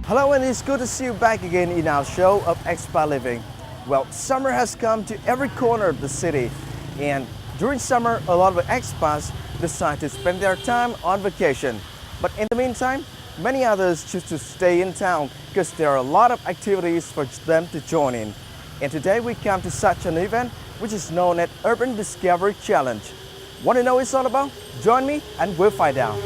Hello, and it's good to see you back again in our show of Expat Living. Well, summer has come to every corner of the city, and during summer, a lot of expats decide to spend their time on vacation. But in the meantime, many others choose to stay in town because there are a lot of activities for them to join in. And today we come to such an event which is known as Urban Discovery Challenge. Want to know what it's all about? Join me and we'll find out.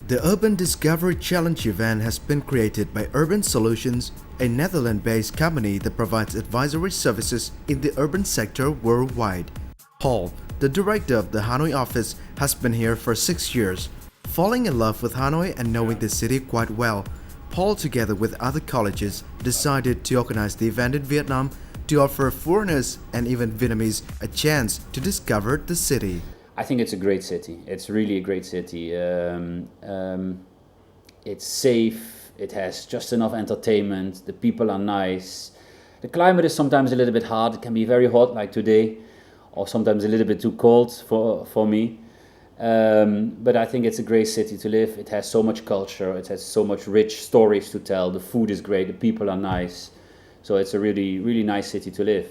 The Urban Discovery Challenge event has been created by Urban Solutions, a Netherlands-based company that provides advisory services in the urban sector worldwide. Paul, the director of the Hanoi office, has been here for 6 years. Falling in love with Hanoi and knowing the city quite well, Paul, together with other colleges, decided to organize the event in Vietnam to offer foreigners and even Vietnamese a chance to discover the city. I think it's a great city. It's really a great city. It's safe. It has just enough entertainment. The people are nice. The climate is sometimes a little bit hard. It can be very hot like today, or sometimes a little bit too cold for me. But I think it's a great city to live. It has so much culture. It has so much rich stories to tell. The food is great. The people are nice. So it's a really, really nice city to live.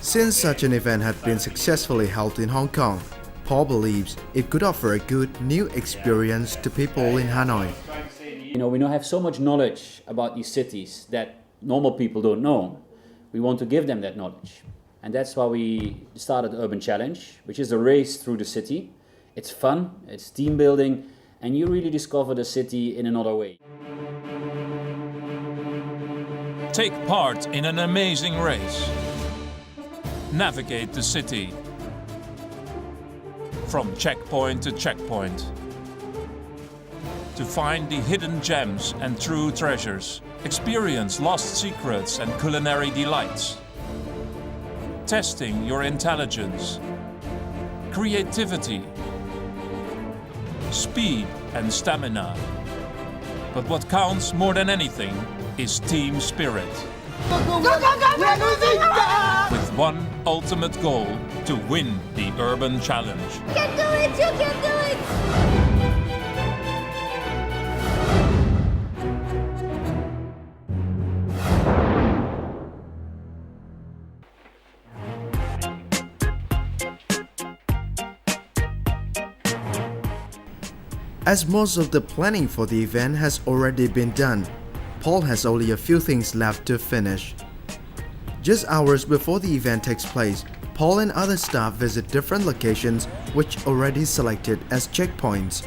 Since such an event had been successfully held in Hong Kong, Paul believes it could offer a good new experience to people in Hanoi. You know, we now have so much knowledge about these cities that normal people don't know. We want to give them that knowledge. And that's why we started the Urban Challenge, which is a race through the city. It's fun, it's team building, and you really discover the city in another way. Take part in an amazing race. Navigate the city from checkpoint to checkpoint to find the hidden gems and true treasures. Experience lost secrets and culinary delights. Testing your intelligence, creativity, speed and stamina. But what counts more than anything is team spirit. With one ultimate goal: to win the Urban Challenge. You can do it! You can do it! As most of the planning for the event has already been done, Paul has only a few things left to finish. Just hours before the event takes place, Paul and other staff visit different locations which already selected as checkpoints.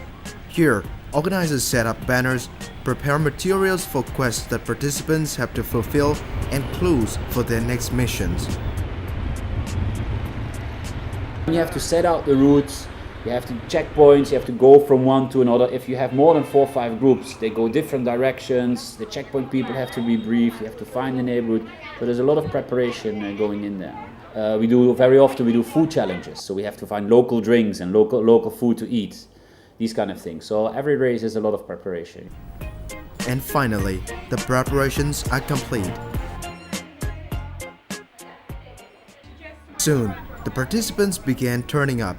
Here, organizers set up banners, prepare materials for quests that participants have to fulfill, and clues for their next missions. You have to set out the routes. You have to checkpoints, you have to go from one to another. If you have more than 4 or 5 groups, they go different directions. The checkpoint people have to be briefed, you have to find the neighborhood. So there's a lot of preparation going in there. Very often we do food challenges, so we have to find local drinks and local food to eat. These kind of things. So every race is a lot of preparation. And finally, the preparations are complete. Soon, the participants began turning up.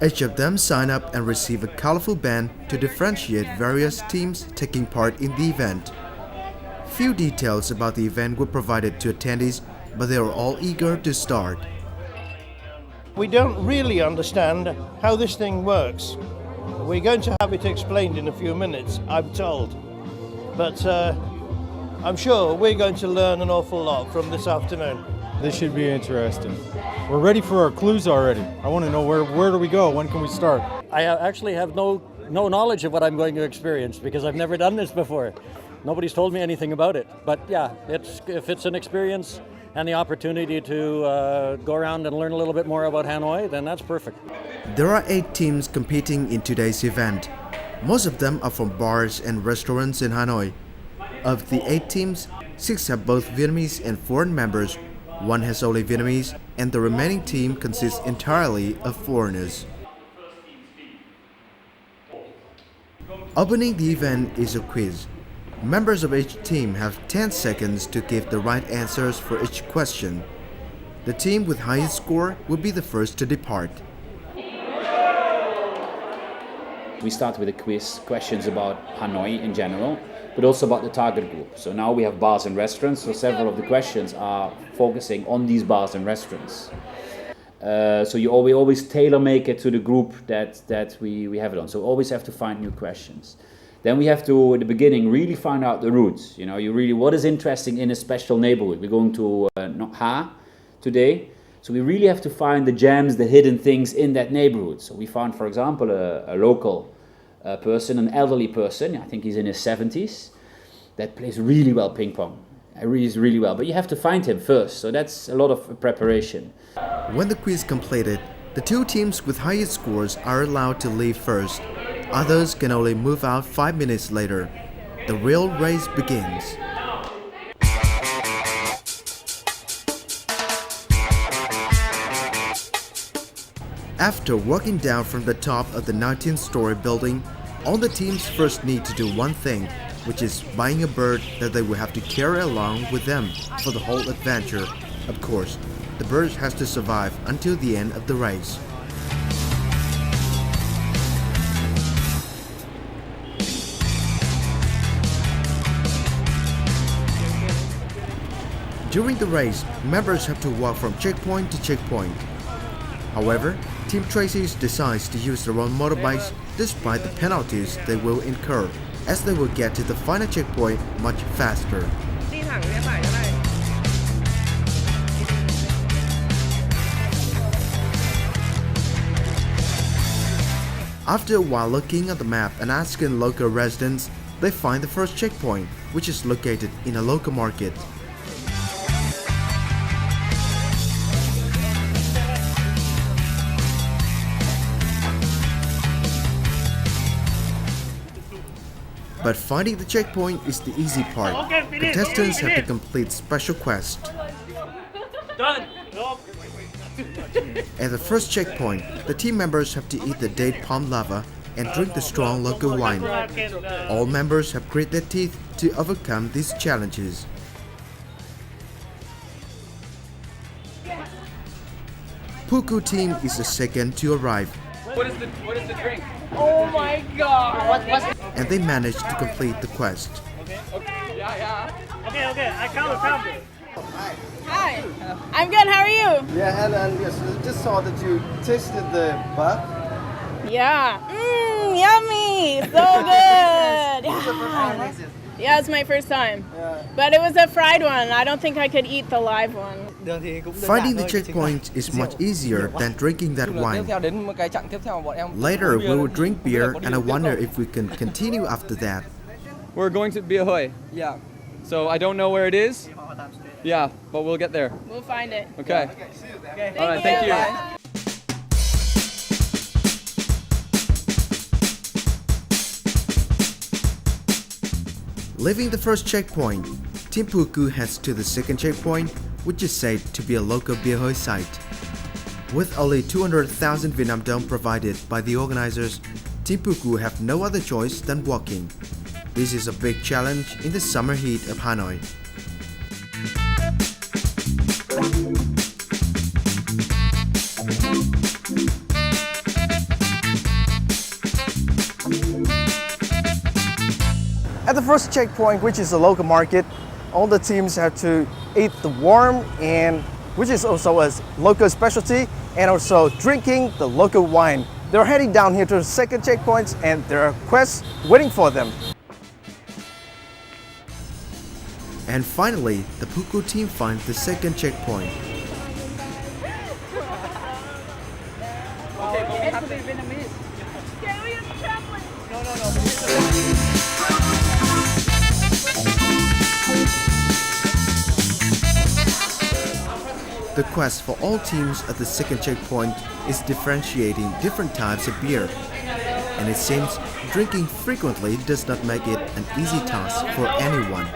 Each of them sign up and receive a colorful band to differentiate various teams taking part in the event. Few details about the event were provided to attendees, but they are all eager to start. We don't really understand how this thing works. We're going to have it explained in a few minutes, I'm told. But I'm sure we're going to learn an awful lot from this afternoon. This should be interesting. We're ready for our clues already. I want to know where do we go? When can we start? I actually have no knowledge of what I'm going to experience because I've never done this before. Nobody's told me anything about it. But yeah, if it's an experience and the opportunity to go around and learn a little bit more about Hanoi, then that's perfect. There are 8 teams competing in today's event. Most of them are from bars and restaurants in Hanoi. Of the 8 teams, 6 have both Vietnamese and foreign members. 1 has only Vietnamese, and the remaining team consists entirely of foreigners. Opening the event is a quiz. Members of each team have 10 seconds to give the right answers for each question. The team with highest score will be the first to depart. We start with a quiz, questions about Hanoi in general, but also about the target group. So now we have bars and restaurants, so several of the questions are focusing on these bars and restaurants. So we always tailor make it to the group that we have it on. So we always have to find new questions. Then we have to, at the beginning, really find out the roots. You know, what is interesting in a special neighborhood. We're going to Nok Ha today. So we really have to find the gems, the hidden things in that neighborhood. So we found, for example, a local person, an elderly person, I think he's in his 70s, that plays really well ping pong. Really well, but you have to find him first, so that's a lot of preparation. When the quiz completed, the two teams with highest scores are allowed to leave first. Others can only move out 5 minutes later. The real race begins. After walking down from the top of the 19th-story building, all the teams first need to do one thing, which is buying a bird that they will have to carry along with them for the whole adventure. Of course, the bird has to survive until the end of the race. During the race, members have to walk from checkpoint to checkpoint. However, Team Tracy's decides to use their own motorbikes despite the penalties they will incur, as they will get to the final checkpoint much faster. After a while looking at the map and asking local residents, they find the first checkpoint, which is located in a local market. But finding the checkpoint is the easy part. Contestants have to complete special quests. At the first checkpoint, the team members have to eat the date palm lava and drink the strong local wine. All members have grit their teeth to overcome these challenges. Puku team is the second to arrive. What is the drink? Oh my god. And they managed to complete the quest. Okay. Yeah. Okay, I count. Hi. I'm good. How are you? Yeah, Helen, yes, I just saw that you tasted the butt. Yeah. Yummy. So good. Yeah, it's my first time. But it was a fried one. I don't think I could eat the live one. Finding the checkpoint is much easier than drinking that wine. Later, we will drink beer, and I wonder if we can continue after that. We're going to Bia Yeah. So I don't know where it is. Yeah, but we'll get there. We'll find it. Okay. All right, thank you. Bye. Leaving the first checkpoint, Team Puku heads to the second checkpoint, which is said to be a local Bia Hoi site. With only 200,000 Vietnam dong provided by the organizers, Team Puku have no other choice than walking. This is a big challenge in the summer heat of Hanoi. At the first checkpoint, which is a local market, all the teams have to eat the worm, and which is also a local specialty, and also drinking the local wine. They're heading down here to the second checkpoint, and there are quests waiting for them. And finally, the Puku team finds the second checkpoint. The quest for all teams at the second checkpoint is differentiating different types of beer. And it seems drinking frequently does not make it an easy task for anyone.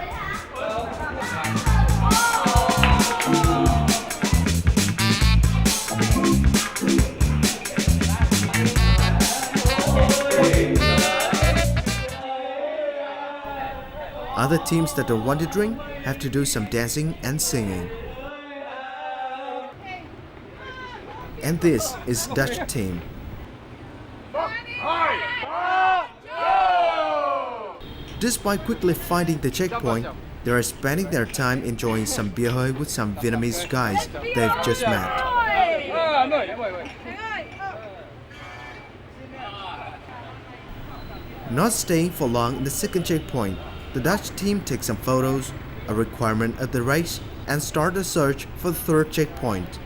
Other teams that don't want to drink have to do some dancing and singing. And this is Dutch team. Despite quickly finding the checkpoint, they are spending their time enjoying some bia hơi with some Vietnamese guys they've just met. Not staying for long in the second checkpoint, the Dutch team takes some photos, a requirement of the race, and start a search for the third checkpoint.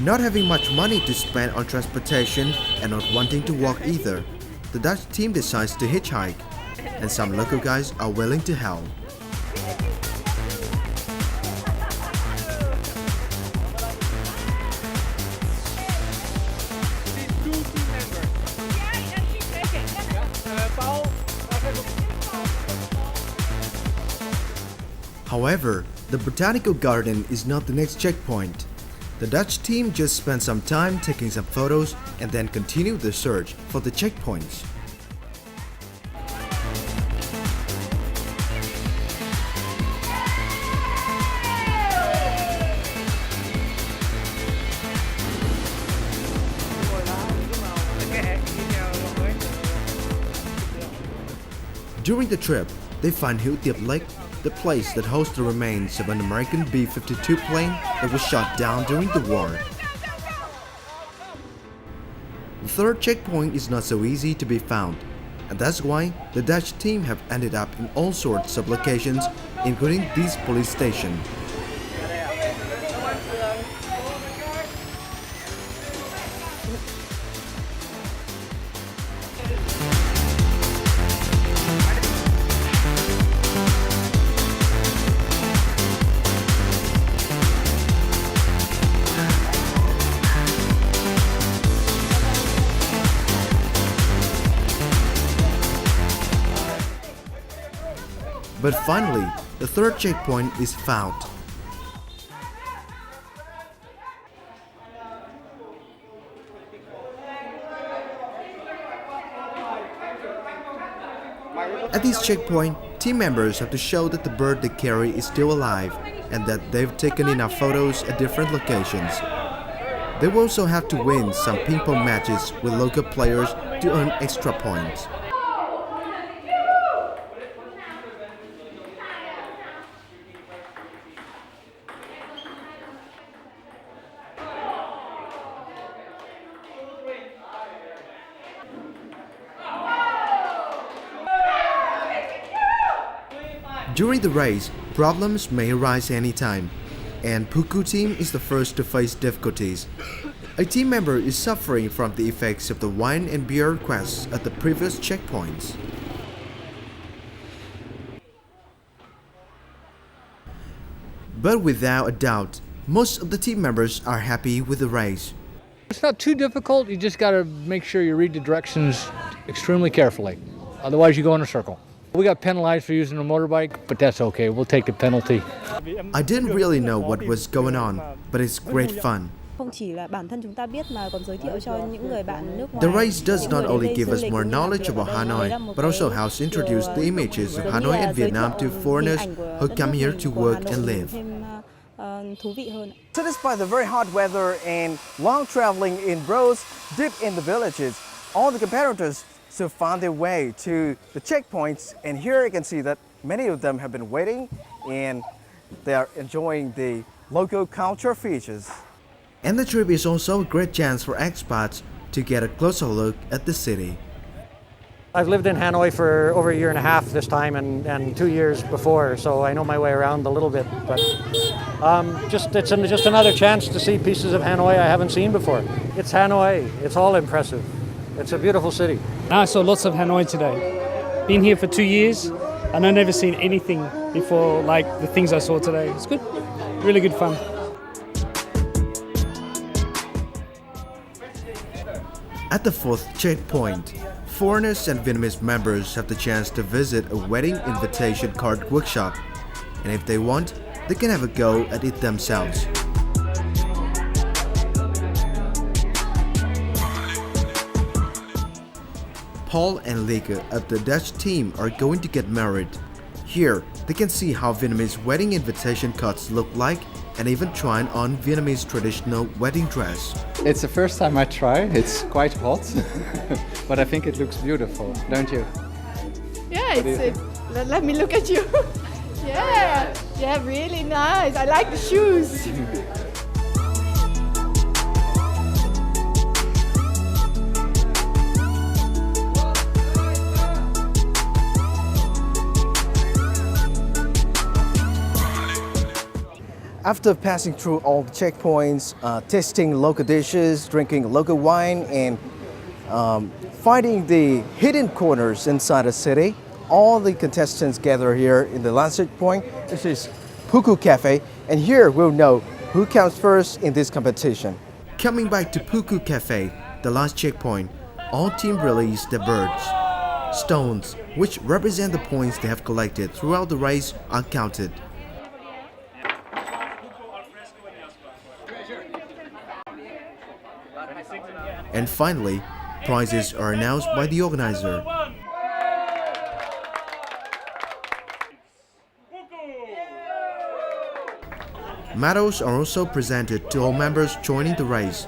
Not having much money to spend on transportation and not wanting to walk either, the Dutch team decides to hitchhike, and some local guys are willing to help. However, the botanical garden is not the next checkpoint. The Dutch team just spent some time taking some photos and then continued the search for the checkpoints. During the trip, they find Hữu Tiệp Lake, the place that hosts the remains of an American B-52 plane that was shot down during the war. The third checkpoint is not so easy to be found, and that's why the Dutch team have ended up in all sorts of locations, including this police station. But finally, the third checkpoint is found. At this checkpoint, team members have to show that the bird they carry is still alive and that they've taken enough photos at different locations. They will also have to win some ping pong matches with local players to earn extra points. During the race, problems may arise anytime, and Puku team is the first to face difficulties. A team member is suffering from the effects of the wine and beer requests at the previous checkpoints. But without a doubt, most of the team members are happy with the race. It's not too difficult, you just got to make sure you read the directions extremely carefully. Otherwise you go in a circle. We got penalized for using a motorbike, but that's okay, we'll take the penalty. I didn't really know what was going on, but it's great fun. The race does not only give us more knowledge about Hanoi, but also helps introduce the images of Hanoi and Vietnam to foreigners who come here to work and live. So despite the very hot weather and long traveling in roads deep in the villages, all the competitors still found their way to the checkpoints, and here you can see that many of them have been waiting and they are enjoying the local culture features. And the trip is also a great chance for expats to get a closer look at the city. I've lived in Hanoi for over a year and a half this time and 2 years before, so I know my way around a little bit. But it's just another chance to see pieces of Hanoi I haven't seen before. It's Hanoi, it's all impressive. It's a beautiful city. I saw lots of Hanoi today. Been here for 2 years and I've never seen anything before like the things I saw today. It's good, really good fun. At the fourth checkpoint, foreigners and Vietnamese members have the chance to visit a wedding invitation card workshop, and if they want, they can have a go at it themselves. Paul and Lieke of the Dutch team are going to get married. Here, they can see how Vietnamese wedding invitation cards look like and even trying on Vietnamese traditional wedding dress. It's the first time I try. It's quite hot, but I think it looks beautiful, don't you? Yeah, let me look at you. Yeah, really nice. I like the shoes. After passing through all the checkpoints, tasting local dishes, drinking local wine, and finding the hidden corners inside the city, all the contestants gather here in the last checkpoint, which is Puku Cafe, and here we'll know who comes first in this competition. Coming back to Puku Cafe, the last checkpoint, all teams release their birds. Stones, which represent the points they have collected throughout the race, are counted. And finally, prizes are announced by the organizer. Medals are also presented to all members joining the race.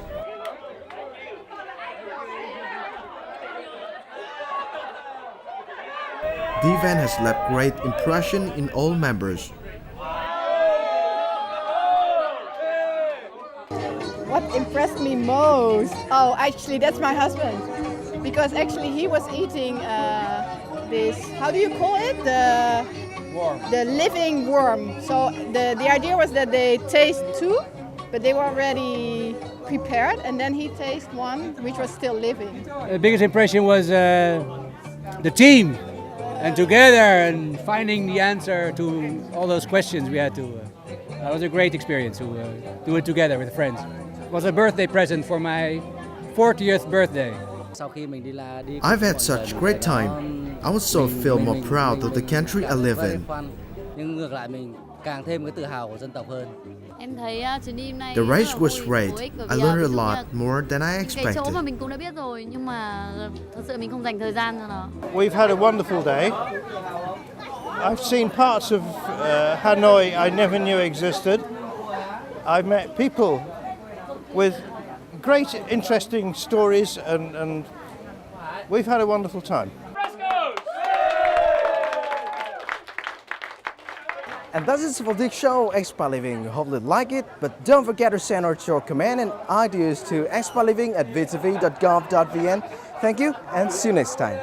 The event has left great impression in all members. What impressed me most? Oh, actually, that's my husband. Because actually he was eating this, how do you call it? The living worm. So the idea was that they taste two, but they were already prepared, and then he tasted one which was still living. The biggest impression was the team, and together and finding the answer to all those questions we had to. That was a great experience to do it together with friends. It was a birthday present for my 40th birthday. I've had such great time. I also feel more proud of the country I live in. The race was great. I learned a lot more than I expected. We've had a wonderful day. I've seen parts of Hanoi I never knew existed. I've met people with great interesting stories, and we've had a wonderful time. And that's it for this show, Expat Living. Hopefully you like it, but don't forget to send out your comment and ideas to expatliving@vtv.gov.vn. Thank you and see you next time.